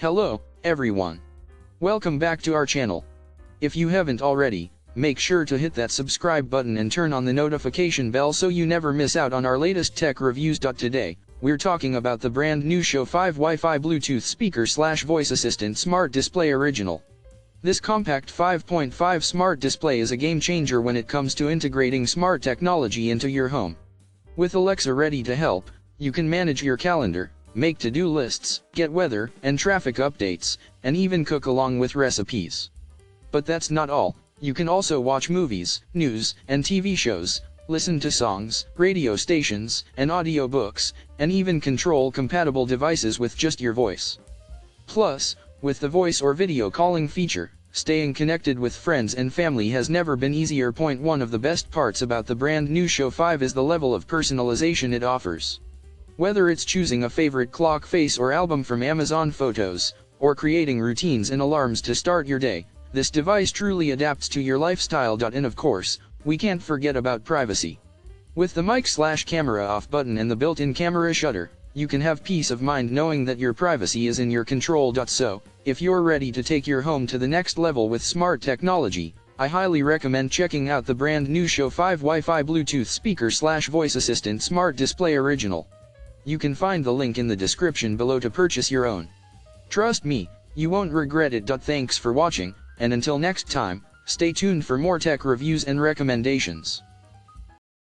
Hello, everyone. Welcome back to our channel. If you haven't already, make sure to hit that subscribe button and turn on the notification bell so you never miss out on our latest tech reviews. Today, we're talking about the brand new Show 5 Wi-Fi Bluetooth speaker/voice assistant smart display original. This compact 5.5 smart display is a game changer when it comes to integrating smart technology into your home. With Alexa ready to help, you can manage your calendar, make to-do lists, get weather and traffic updates, and even cook along with recipes. But that's not all. You can also watch movies, news, and TV shows, listen to songs, radio stations, and audiobooks, and even control compatible devices with just your voice. Plus, with the voice or video calling feature, staying connected with friends and family has never been easier. One of the best parts about the brand new Show 5 is the level of personalization it offers. Whether it's choosing a favorite clock face or album from Amazon Photos, or creating routines and alarms to start your day, this device truly adapts to your lifestyle. And of course, we can't forget about privacy. With the mic/camera off button and the built-in camera shutter, you can have peace of mind knowing that your privacy is in your control. So, if you're ready to take your home to the next level with smart technology, I highly recommend checking out the brand new Show 5 Wi-Fi Bluetooth speaker/voice assistant smart display original. You can find the link in the description below to purchase your own. Trust me, you won't regret it. Thanks for watching, and until next time, stay tuned for more tech reviews and recommendations.